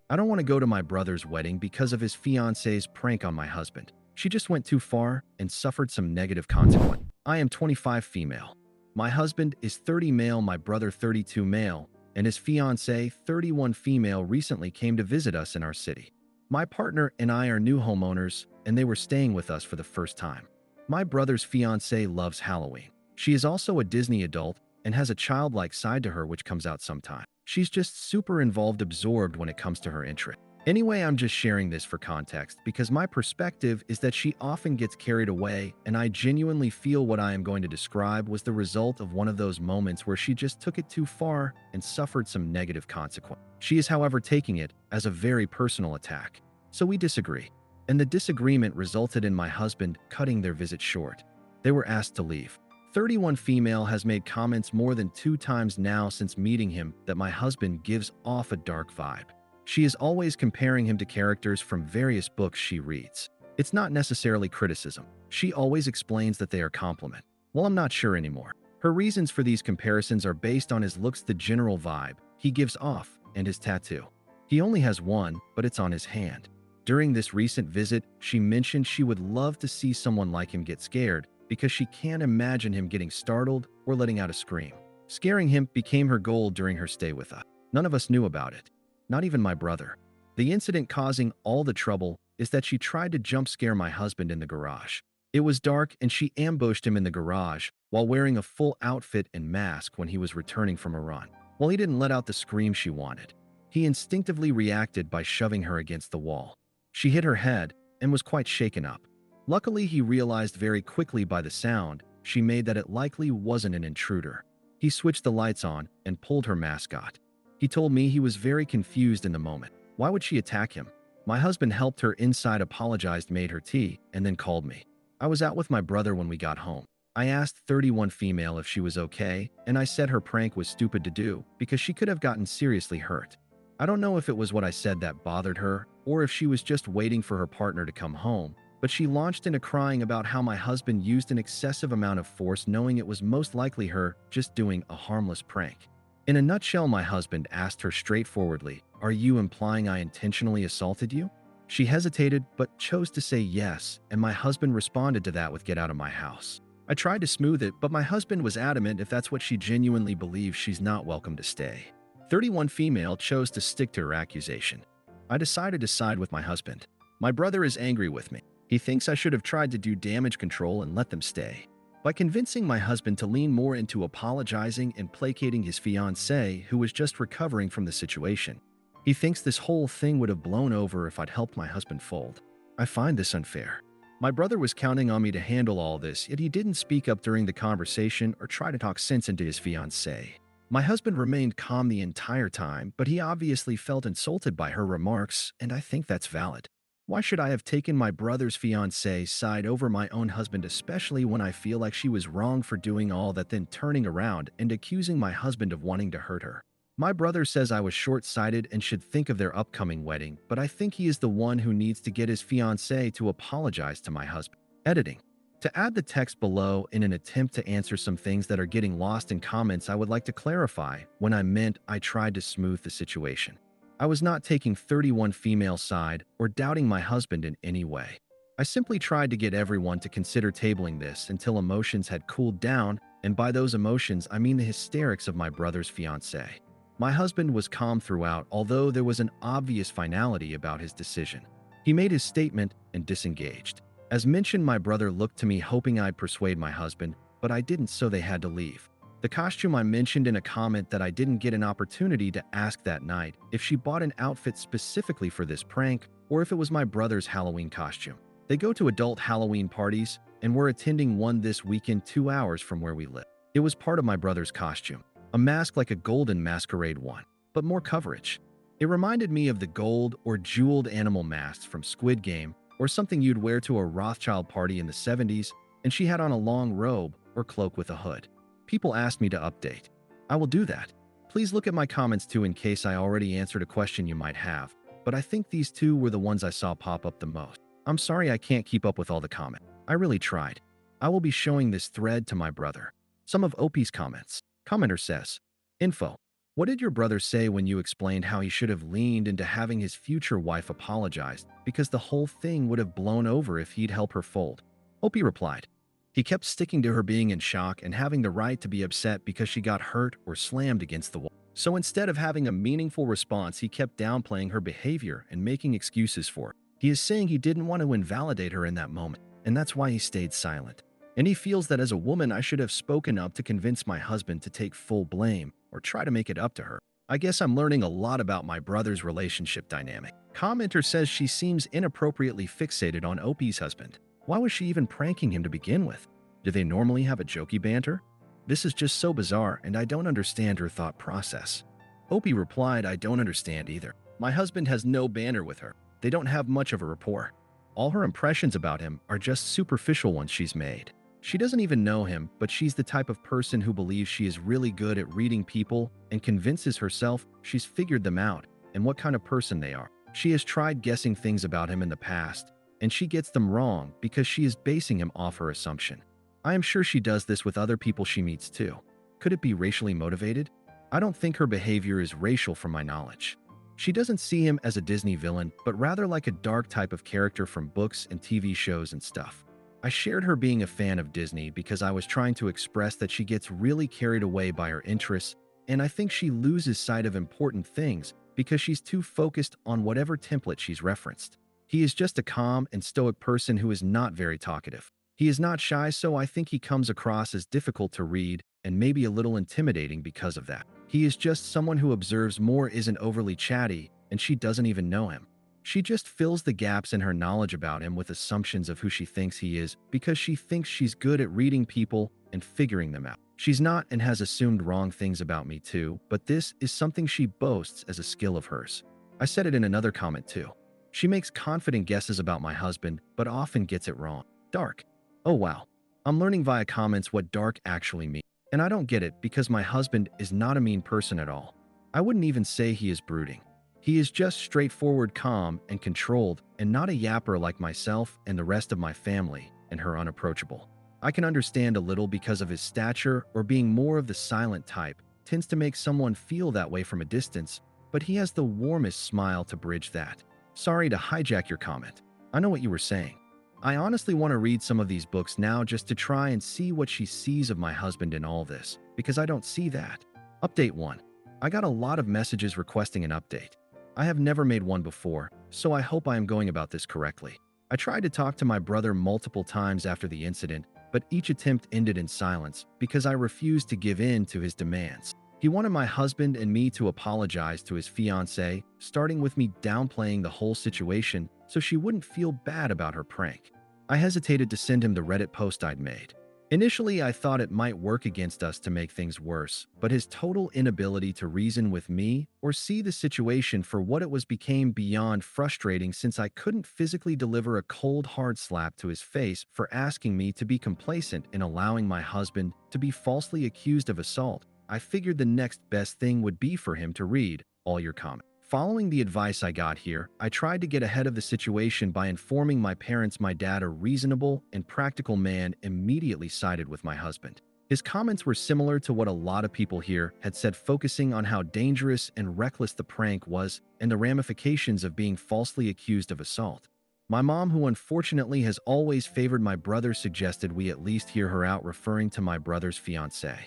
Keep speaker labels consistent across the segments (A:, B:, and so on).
A: I don't want to go to my brother's wedding because of his fiance's prank on my husband. She just went too far and suffered some negative consequence. I am 25 female. My husband is 30 male, my brother 32 male, and his fiancée 31 female recently came to visit us in our city. My partner and I are new homeowners, and they were staying with us for the first time. My brother's fiancée loves Halloween. She is also a Disney adult and has a childlike side to her which comes out sometime. She's just super involved, absorbed when it comes to her interest. Anyway, I'm just sharing this for context because my perspective is that she often gets carried away, and I genuinely feel what I am going to describe was the result of one of those moments where she just took it too far and suffered some negative consequence. She is, however, taking it as a very personal attack. So we disagree, and the disagreement resulted in my husband cutting their visit short. They were asked to leave. 31 female has made comments more than 2 times now since meeting him that my husband gives off a dark vibe. She is always comparing him to characters from various books she reads. It's not necessarily criticism. She always explains that they are compliment. Well, I'm not sure anymore. Her reasons for these comparisons are based on his looks, the general vibe he gives off, and his tattoo. He only has one, but it's on his hand. During this recent visit, she mentioned she would love to see someone like him get scared because she can't imagine him getting startled or letting out a scream. Scaring him became her goal during her stay with us. None of us knew about it. Not even my brother. The incident causing all the trouble is that she tried to jump scare my husband in the garage. It was dark and she ambushed him in the garage while wearing a full outfit and mask when he was returning from a run. While he didn't let out the scream she wanted, he instinctively reacted by shoving her against the wall. She hit her head and was quite shaken up. Luckily, he realized very quickly by the sound she made that it likely wasn't an intruder. He switched the lights on and pulled her mascot. He told me he was very confused in the moment. Why would she attack him? My husband helped her inside, apologized, made her tea, and then called me. I was out with my brother when we got home. I asked 31 female if she was okay, and I said her prank was stupid to do because she could have gotten seriously hurt. I don't know if it was what I said that bothered her or if she was just waiting for her partner to come home, but she launched into crying about how my husband used an excessive amount of force, knowing it was most likely her just doing a harmless prank. In a nutshell, my husband asked her straightforwardly, "Are you implying I intentionally assaulted you?" She hesitated but chose to say yes, and my husband responded to that with, "Get out of my house." I tried to smooth it, but my husband was adamant if that's what she genuinely believes, she's not welcome to stay. 31 female chose to stick to her accusation. I decided to side with my husband. My brother is angry with me. He thinks I should have tried to do damage control and let them stay. By convincing my husband to lean more into apologizing and placating his fiancée, who was just recovering from the situation. He thinks this whole thing would have blown over if I'd helped my husband fold. I find this unfair. My brother was counting on me to handle all this, yet he didn't speak up during the conversation or try to talk sense into his fiancée. My husband remained calm the entire time, but he obviously felt insulted by her remarks, and I think that's valid. Why should I have taken my brother's fiancée's side over my own husband, especially when I feel like she was wrong for doing all that, then turning around and accusing my husband of wanting to hurt her? My brother says I was short-sighted and should think of their upcoming wedding, but I think he is the one who needs to get his fiancée to apologize to my husband. Editing. To add the text below in an attempt to answer some things that are getting lost in comments, I would like to clarify when I meant I tried to smooth the situation. I was not taking 31 female side or doubting my husband in any way. I simply tried to get everyone to consider tabling this until emotions had cooled down, and by those emotions I mean the hysterics of my brother's fiancée. My husband was calm throughout, although there was an obvious finality about his decision. He made his statement and disengaged. As mentioned, my brother looked to me hoping I'd persuade my husband, but I didn't, so they had to leave. The costume, I mentioned in a comment that I didn't get an opportunity to ask that night if she bought an outfit specifically for this prank or if it was my brother's Halloween costume. They go to adult Halloween parties, and we're attending one this weekend 2 hours from where we live. It was part of my brother's costume, a mask like a golden masquerade one, but more coverage. It reminded me of the gold or jeweled animal masks from Squid Game or something you'd wear to a Rothschild party in the 70s, and she had on a long robe or cloak with a hood. People asked me to update. I will do that. Please look at my comments too in case I already answered a question you might have, but I think these two were the ones I saw pop up the most. I'm sorry I can't keep up with all the comments. I really tried. I will be showing this thread to my brother. Some of OP's comments. Commenter says, Info. What did your brother say when you explained how he should have leaned into having his future wife apologize because the whole thing would have blown over if he'd help her fold? Opie replied, he kept sticking to her being in shock and having the right to be upset because she got hurt or slammed against the wall. So instead of having a meaningful response, he kept downplaying her behavior and making excuses for it. He is saying he didn't want to invalidate her in that moment, and that's why he stayed silent. And he feels that as a woman, I should have spoken up to convince my husband to take full blame or try to make it up to her. I guess I'm learning a lot about my brother's relationship dynamic. Commenter says she seems inappropriately fixated on Opie's husband. Why was she even pranking him to begin with? Do they normally have a jokey banter? This is just so bizarre, and I don't understand her thought process. Opie replied, I don't understand either. My husband has no banter with her. They don't have much of a rapport. All her impressions about him are just superficial ones she's made. She doesn't even know him, but she's the type of person who believes she is really good at reading people and convinces herself she's figured them out and what kind of person they are. She has tried guessing things about him in the past, and she gets them wrong because she is basing him off her assumption. I am sure she does this with other people she meets too. Could it be racially motivated? I don't think her behavior is racial from my knowledge. She doesn't see him as a Disney villain, but rather like a dark type of character from books and TV shows and stuff. I shared her being a fan of Disney because I was trying to express that she gets really carried away by her interests, and I think she loses sight of important things because she's too focused on whatever template she's referenced. He is just a calm and stoic person who is not very talkative. He is not shy, so I think he comes across as difficult to read and maybe a little intimidating because of that. He is just someone who observes more, isn't overly chatty, and she doesn't even know him. She just fills the gaps in her knowledge about him with assumptions of who she thinks he is because she thinks she's good at reading people and figuring them out. She's not and has assumed wrong things about me too, but this is something she boasts as a skill of hers. I said it in another comment too. She makes confident guesses about my husband, but often gets it wrong. Dark. Oh wow. I'm learning via comments what dark actually means. And I don't get it because my husband is not a mean person at all. I wouldn't even say he is brooding. He is just straightforward, calm, and controlled, and not a yapper like myself and the rest of my family, and her unapproachable. I can understand a little because of his stature or being more of the silent type tends to make someone feel that way from a distance, but he has the warmest smile to bridge that. Sorry to hijack your comment. I know what you were saying. I honestly want to read some of these books now just to try and see what she sees of my husband in all this, because I don't see that. Update 1. I got a lot of messages requesting an update. I have never made one before, so I hope I am going about this correctly. I tried to talk to my brother multiple times after the incident, but each attempt ended in silence because I refused to give in to his demands. He wanted my husband and me to apologize to his fiancée, starting with me downplaying the whole situation so she wouldn't feel bad about her prank. I hesitated to send him the Reddit post I'd made. Initially, I thought it might work against us to make things worse, but his total inability to reason with me or see the situation for what it was became beyond frustrating since I couldn't physically deliver a cold, hard slap to his face for asking me to be complacent in allowing my husband to be falsely accused of assault. I figured the next best thing would be for him to read all your comments. Following the advice I got here, I tried to get ahead of the situation by informing my parents my dad, a reasonable and practical man, immediately sided with my husband. His comments were similar to what a lot of people here had said, focusing on how dangerous and reckless the prank was and the ramifications of being falsely accused of assault. My mom, who unfortunately has always favored my brother, suggested we at least hear her out, referring to my brother's fiancée.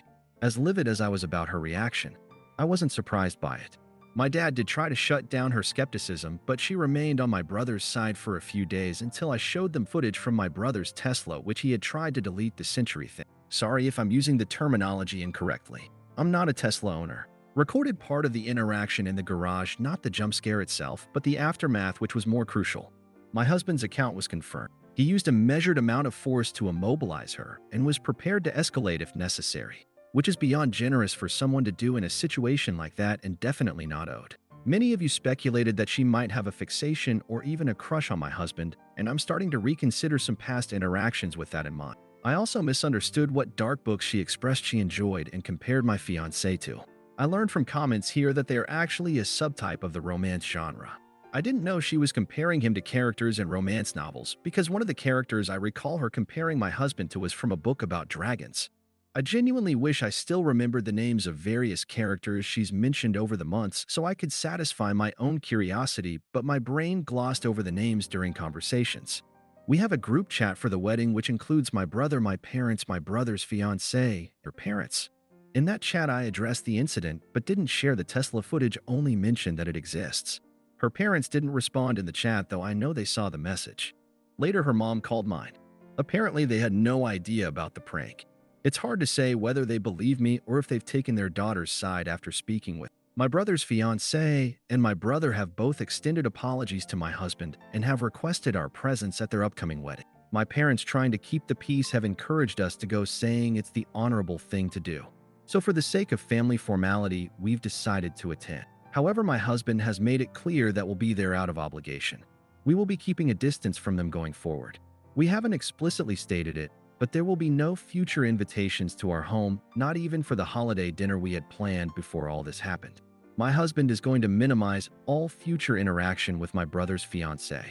A: As livid as I was about her reaction, I wasn't surprised by it. My dad did try to shut down her skepticism, but she remained on my brother's side for a few days until I showed them footage from my brother's Tesla, which he had tried to delete the Century thing. Sorry if I'm using the terminology incorrectly. I'm not a Tesla owner. Recorded part of the interaction in the garage, not the jump scare itself, but the aftermath, which was more crucial. My husband's account was confirmed. He used a measured amount of force to immobilize her and was prepared to escalate if necessary, which is beyond generous for someone to do in a situation like that and definitely not owed. Many of you speculated that she might have a fixation or even a crush on my husband, and I'm starting to reconsider some past interactions with that in mind. I also misunderstood what dark books she expressed she enjoyed and compared my fiancé to. I learned from comments here that they are actually a subtype of the romance genre. I didn't know she was comparing him to characters in romance novels because one of the characters I recall her comparing my husband to was from a book about dragons. I genuinely wish I still remembered the names of various characters she's mentioned over the months so I could satisfy my own curiosity, but my brain glossed over the names during conversations. We have a group chat for the wedding which includes my brother, my parents, my brother's fiancée, her parents. In that chat I addressed the incident but didn't share the Tesla footage, only mentioned that it exists. Her parents didn't respond in the chat, though I know they saw the message. Later her mom called mine. Apparently they had no idea about the prank. It's hard to say whether they believe me or if they've taken their daughter's side after speaking with my brother's fiancée, and my brother have both extended apologies to my husband and have requested our presence at their upcoming wedding. My parents, trying to keep the peace, have encouraged us to go, saying it's the honorable thing to do. So for the sake of family formality, we've decided to attend. However, my husband has made it clear that we'll be there out of obligation. We will be keeping a distance from them going forward. We haven't explicitly stated it, but there will be no future invitations to our home, not even for the holiday dinner we had planned before all this happened. My husband is going to minimize all future interaction with my brother's fiancée.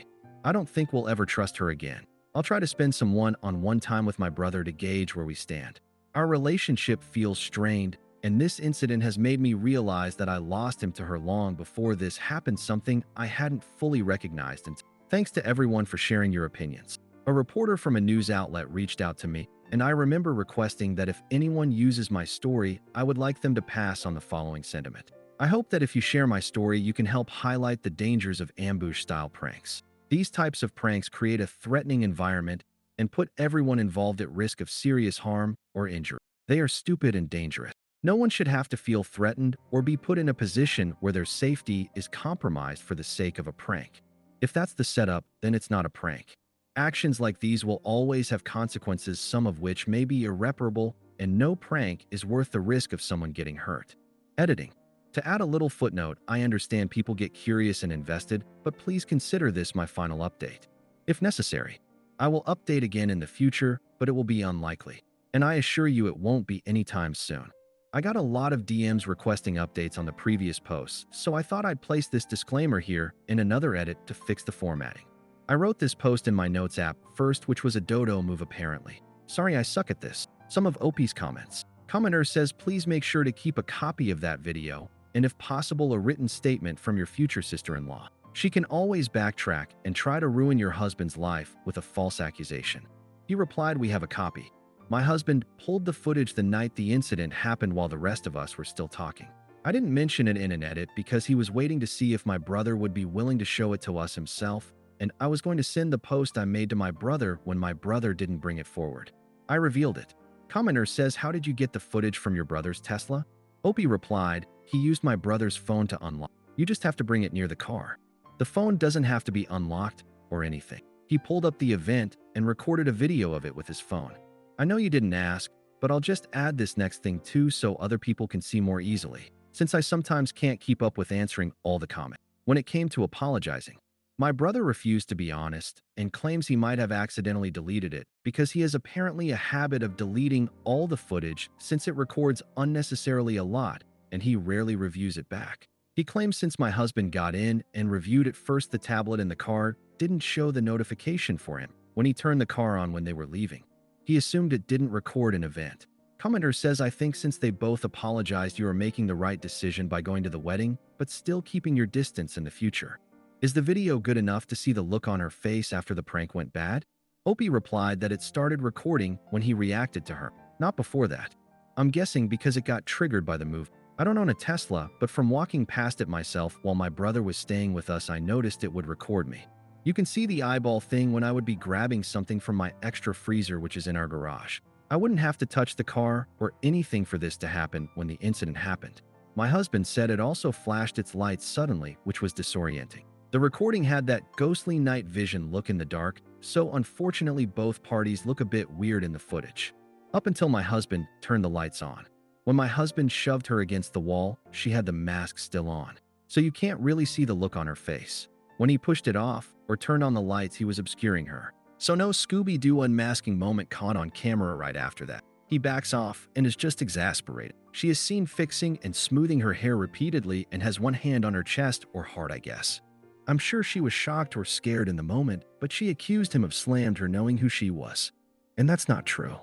A: I don't think we'll ever trust her again. I'll try to spend some one-on-one time with my brother to gauge where we stand. Our relationship feels strained, and this incident has made me realize that I lost him to her long before this happened, something I hadn't fully recognized until. Thanks to everyone for sharing your opinions. A reporter from a news outlet reached out to me, and I remember requesting that if anyone uses my story, I would like them to pass on the following sentiment. I hope that if you share my story, you can help highlight the dangers of ambush-style pranks. These types of pranks create a threatening environment and put everyone involved at risk of serious harm or injury. They are stupid and dangerous. No one should have to feel threatened or be put in a position where their safety is compromised for the sake of a prank. If that's the setup, then it's not a prank. Actions like these will always have consequences, some of which may be irreparable, and no prank is worth the risk of someone getting hurt. Editing. To add a little footnote, I understand people get curious and invested, but please consider this my final update. If necessary, I will update again in the future, but it will be unlikely. And I assure you it won't be anytime soon. I got a lot of DMs requesting updates on the previous posts, so I thought I'd place this disclaimer here in another edit to fix the formatting. I wrote this post in my notes app first, which was a dodo move apparently. Sorry, I suck at this. Some of OP's comments. Commenter says please make sure to keep a copy of that video, and if possible a written statement from your future sister-in-law. She can always backtrack and try to ruin your husband's life with a false accusation. He replied, we have a copy. My husband pulled the footage the night the incident happened while the rest of us were still talking. I didn't mention it in an edit because he was waiting to see if my brother would be willing to show it to us himself, and I was going to send the post I made to my brother when my brother didn't bring it forward. I revealed it. Commenter says, how did you get the footage from your brother's Tesla? Opie replied, he used my brother's phone to unlock. You just have to bring it near the car. The phone doesn't have to be unlocked or anything. He pulled up the event and recorded a video of it with his phone. I know you didn't ask, but I'll just add this next thing too so other people can see more easily, since I sometimes can't keep up with answering all the comments. When it came to apologizing, my brother refused to be honest and claims he might have accidentally deleted it because he has apparently a habit of deleting all the footage since it records unnecessarily a lot and he rarely reviews it back. He claims since my husband got in and reviewed it first, the tablet in the car didn't show the notification for him when he turned the car on when they were leaving. He assumed it didn't record an event. Commenter says, I think since they both apologized, you are making the right decision by going to the wedding, but still keeping your distance in the future. Is the video good enough to see the look on her face after the prank went bad? Opie replied that it started recording when he reacted to her, not before that. I'm guessing because it got triggered by the move. I don't own a Tesla, but from walking past it myself while my brother was staying with us, I noticed it would record me. You can see the eyeball thing when I would be grabbing something from my extra freezer, which is in our garage. I wouldn't have to touch the car or anything for this to happen when the incident happened. My husband said it also flashed its lights suddenly, which was disorienting. The recording had that ghostly night vision look in the dark, so unfortunately both parties look a bit weird in the footage. Up until my husband turned the lights on. When my husband shoved her against the wall, she had the mask still on, so you can't really see the look on her face. When he pushed it off or turned on the lights, he was obscuring her. So no Scooby-Doo unmasking moment caught on camera right after that. He backs off and is just exasperated. She is seen fixing and smoothing her hair repeatedly and has one hand on her chest or heart, I guess. I'm sure she was shocked or scared in the moment, but she accused him of slammed her knowing who she was. And that's not true.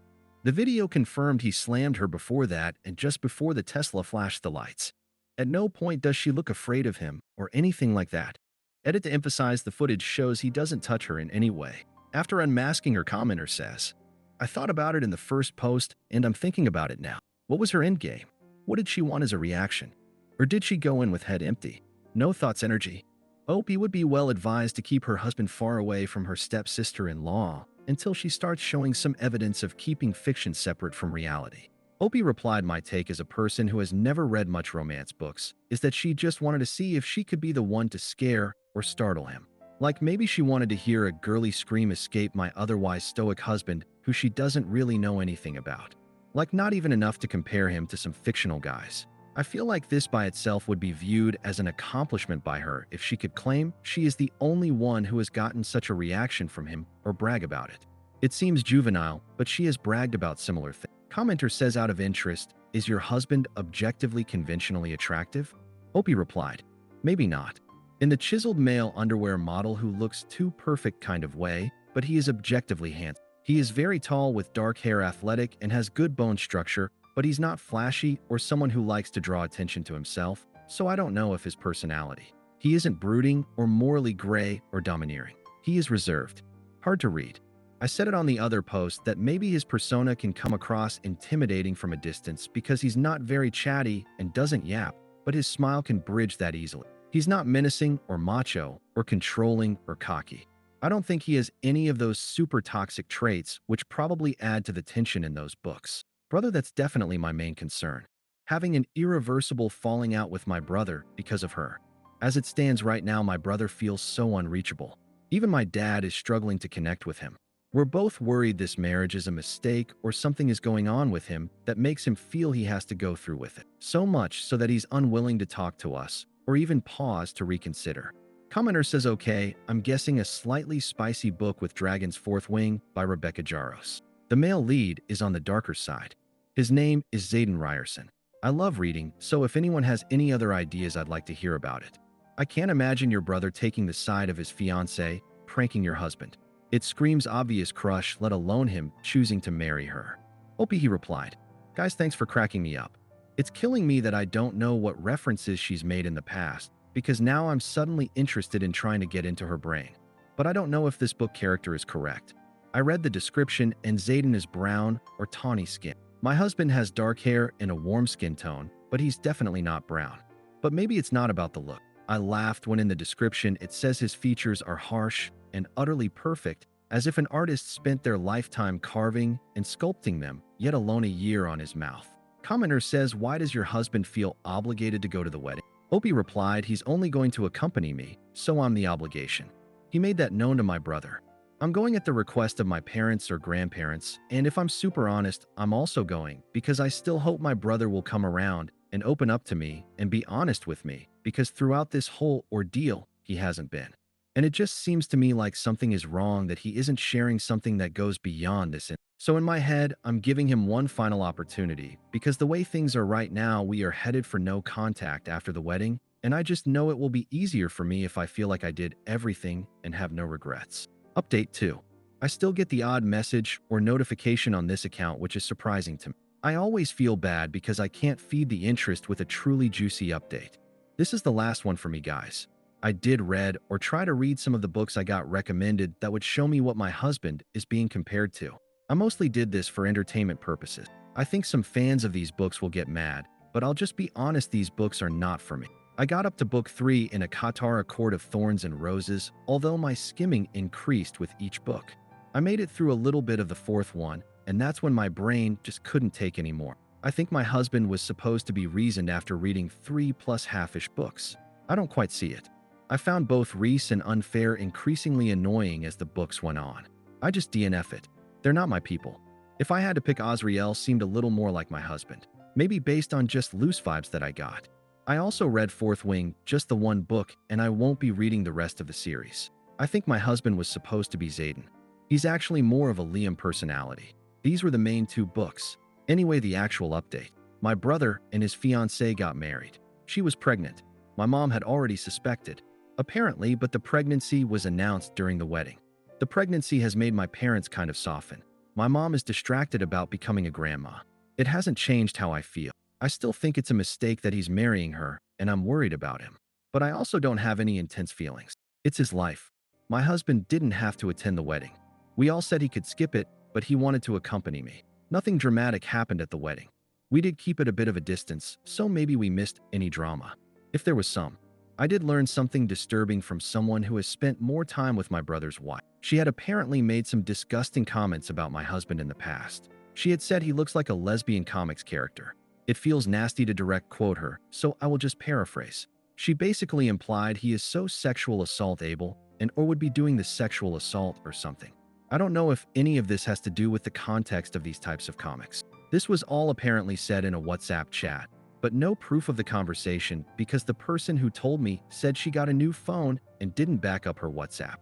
A: The video confirmed he slammed her before that and just before the Tesla flashed the lights. At no point does she look afraid of him or anything like that. Edit to emphasize the footage shows he doesn't touch her in any way. After unmasking her, commenter says, I thought about it in the first post and I'm thinking about it now. What was her endgame? What did she want as a reaction? Or did she go in with head empty? No thoughts energy. Opie would be well advised to keep her husband far away from her stepsister-in-law until she starts showing some evidence of keeping fiction separate from reality. Opie replied, my take as a person who has never read much romance books is that she just wanted to see if she could be the one to scare or startle him. Like maybe she wanted to hear a girly scream escape my otherwise stoic husband who she doesn't really know anything about. Like not even enough to compare him to some fictional guys. I feel like this by itself would be viewed as an accomplishment by her if she could claim she is the only one who has gotten such a reaction from him or brag about it. It seems juvenile, but she has bragged about similar things. Commenter says, out of interest, is your husband objectively conventionally attractive? Opie replied, maybe not. In the chiseled male underwear model who looks too perfect kind of way, but he is objectively handsome. He is very tall with dark hair, athletic, and has good bone structure, but he's not flashy or someone who likes to draw attention to himself, so I don't know if his personality. He isn't brooding or morally gray or domineering. He is reserved. Hard to read. I said it on the other post that maybe his persona can come across intimidating from a distance because he's not very chatty and doesn't yap, but his smile can bridge that easily. He's not menacing or macho or controlling or cocky. I don't think he has any of those super toxic traits which probably add to the tension in those books. Brother, that's definitely my main concern. Having an irreversible falling out with my brother because of her. As it stands right now, my brother feels so unreachable. Even my dad is struggling to connect with him. We're both worried this marriage is a mistake or something is going on with him that makes him feel he has to go through with it. So much so that he's unwilling to talk to us or even pause to reconsider. Commenter says, okay, I'm guessing a slightly spicy book with Dragon's Fourth Wing by Rebecca Jaros. The male lead is on the darker side. His name is Zayden Ryerson. I love reading, so if anyone has any other ideas, I'd like to hear about it. I can't imagine your brother taking the side of his fiancée, pranking your husband. It screams obvious crush, let alone him choosing to marry her. Opie, he replied, guys, thanks for cracking me up. It's killing me that I don't know what references she's made in the past, because now I'm suddenly interested in trying to get into her brain. But I don't know if this book character is correct. I read the description and Zayden is brown or tawny skin. My husband has dark hair and a warm skin tone, but he's definitely not brown. But maybe it's not about the look. I laughed when in the description it says his features are harsh and utterly perfect, as if an artist spent their lifetime carving and sculpting them, yet alone a year on his mouth. Commenter says, why does your husband feel obligated to go to the wedding? Opie replied, he's only going to accompany me, so I'm the obligation. He made that known to my brother. I'm going at the request of my parents or grandparents, and if I'm super honest, I'm also going because I still hope my brother will come around and open up to me and be honest with me, because throughout this whole ordeal, he hasn't been. And it just seems to me like something is wrong that he isn't sharing something that goes beyond this. So in my head, I'm giving him one final opportunity because the way things are right now, we are headed for no contact after the wedding, and I just know it will be easier for me if I feel like I did everything and have no regrets. Update 2. I still get the odd message or notification on this account, which is surprising to me. I always feel bad because I can't feed the interest with a truly juicy update. This is the last one for me, guys. I did read or try to read some of the books I got recommended that would show me what my husband is being compared to. I mostly did this for entertainment purposes. I think some fans of these books will get mad, but I'll just be honest, these books are not for me. I got up to book 3 in a Katara Court of Thorns and Roses, although my skimming increased with each book. I made it through a little bit of the 4th one, and that's when my brain just couldn't take anymore. I think my husband was supposed to be reasoned after reading 3 plus half-ish books. I don't quite see it. I found both Reese and Unfair increasingly annoying as the books went on. I just DNF it. They're not my people. If I had to pick, Azriel seemed a little more like my husband, maybe based on just loose vibes that I got. I also read Fourth Wing, just the one book, and I won't be reading the rest of the series. I think my husband was supposed to be Zayden. He's actually more of a Liam personality. These were the main 2 books. Anyway, the actual update. My brother and his fiancée got married. She was pregnant. My mom had already suspected, apparently, but the pregnancy was announced during the wedding. The pregnancy has made my parents kind of soften. My mom is distracted about becoming a grandma. It hasn't changed how I feel. I still think it's a mistake that he's marrying her, and I'm worried about him. But I also don't have any intense feelings. It's his life. My husband didn't have to attend the wedding. We all said he could skip it, but he wanted to accompany me. Nothing dramatic happened at the wedding. We did keep it a bit of a distance, so maybe we missed any drama. If there was some. I did learn something disturbing from someone who has spent more time with my brother's wife. She had apparently made some disgusting comments about my husband in the past. She had said he looks like a lesbian comics character. It feels nasty to direct quote her, so I will just paraphrase. She basically implied he is so sexual assault able and or would be doing the sexual assault or something. I don't know if any of this has to do with the context of these types of comics. This was all apparently said in a WhatsApp chat, but no proof of the conversation because the person who told me said she got a new phone and didn't back up her WhatsApp.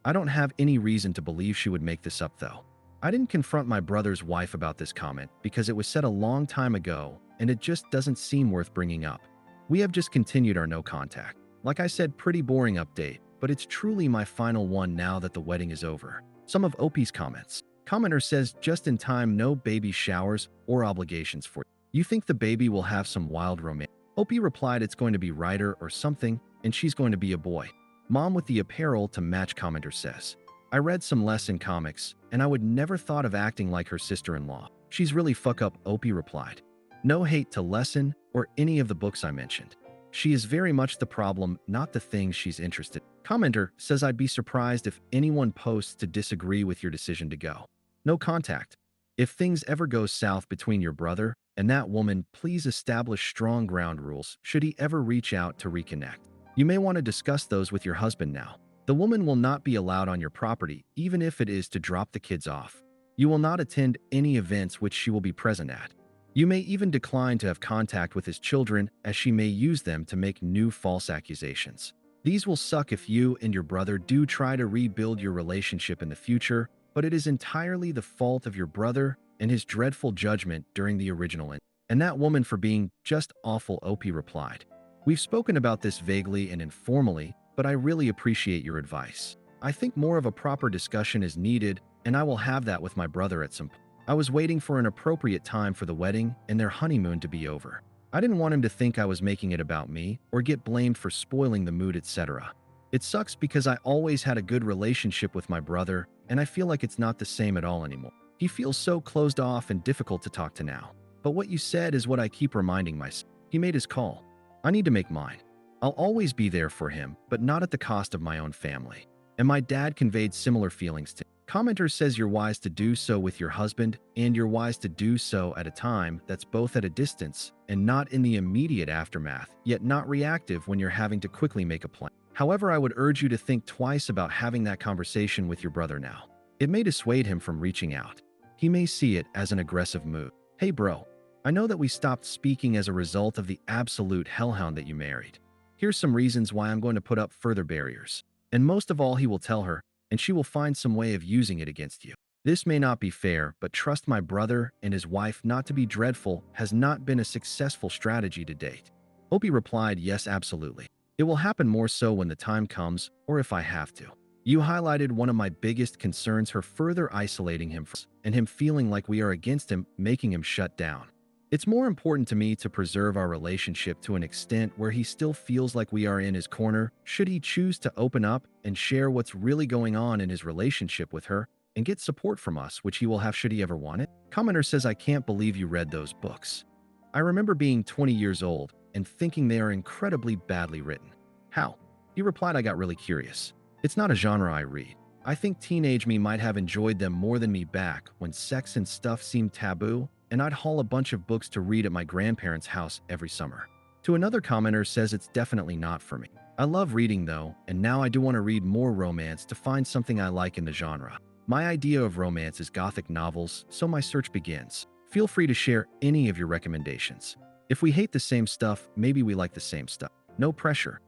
A: I don't have any reason to believe she would make this up though. I didn't confront my brother's wife about this comment because it was said a long time ago and it just doesn't seem worth bringing up. We have just continued our no contact. Like I said, pretty boring update, but it's truly my final one now that the wedding is over. Some of OP's comments. Commenter says, just in time, no baby showers or obligations for you. You think the baby will have some wild romance? OP replied it's going to be Ryder or something, and she's going to be a boy. Mom with the apparel to match commenter says, I read some less in comics, and I would never thought of acting like her sister-in-law. She's really fuck up, OP replied. No hate to Lesson or any of the books I mentioned. She is very much the problem, not the things she's interested in. Commenter says I'd be surprised if anyone posts to disagree with your decision to go. No contact. If things ever go south between your brother and that woman, please establish strong ground rules should he ever reach out to reconnect. You may want to discuss those with your husband now. The woman will not be allowed on your property, even if it is to drop the kids off. You will not attend any events which she will be present at. You may even decline to have contact with his children as she may use them to make new false accusations. These will suck if you and your brother do try to rebuild your relationship in the future, but it is entirely the fault of your brother and his dreadful judgment during the original incident. And that woman for being just awful, OP replied. We've spoken about this vaguely and informally, but I really appreciate your advice. I think more of a proper discussion is needed, and I will have that with my brother at some point. I was waiting for an appropriate time for the wedding and their honeymoon to be over. I didn't want him to think I was making it about me or get blamed for spoiling the mood, etc. It sucks because I always had a good relationship with my brother, and I feel like it's not the same at all anymore. He feels so closed off and difficult to talk to now. But what you said is what I keep reminding myself. He made his call. I need to make mine. I'll always be there for him, but not at the cost of my own family. And my dad conveyed similar feelings to me. Commenter says you're wise to do so with your husband, and you're wise to do so at a time that's both at a distance and not in the immediate aftermath, yet not reactive when you're having to quickly make a plan. However, I would urge you to think twice about having that conversation with your brother now. It may dissuade him from reaching out. He may see it as an aggressive move. Hey bro, I know that we stopped speaking as a result of the absolute hellhound that you married. Here's some reasons why I'm going to put up further barriers. And most of all, he will tell her, and she will find some way of using it against you. This may not be fair, but trust my brother and his wife not to be dreadful has not been a successful strategy to date. Opie replied, yes, absolutely. It will happen more so when the time comes, or if I have to. You highlighted one of my biggest concerns, her further isolating him and him feeling like we are against him, making him shut down. It's more important to me to preserve our relationship to an extent where he still feels like we are in his corner, should he choose to open up and share what's really going on in his relationship with her and get support from us, which he will have should he ever want it. Commenter says, I can't believe you read those books. I remember being 20 years old and thinking they are incredibly badly written. How? He replied, I got really curious. It's not a genre I read. I think teenage me might have enjoyed them more than me back when sex and stuff seemed taboo, and I'd haul a bunch of books to read at my grandparents' house every summer. To another commenter says it's definitely not for me. I love reading though, and now I do want to read more romance to find something I like in the genre. My idea of romance is gothic novels, so my search begins. Feel free to share any of your recommendations. If we hate the same stuff, maybe we like the same stuff. No pressure.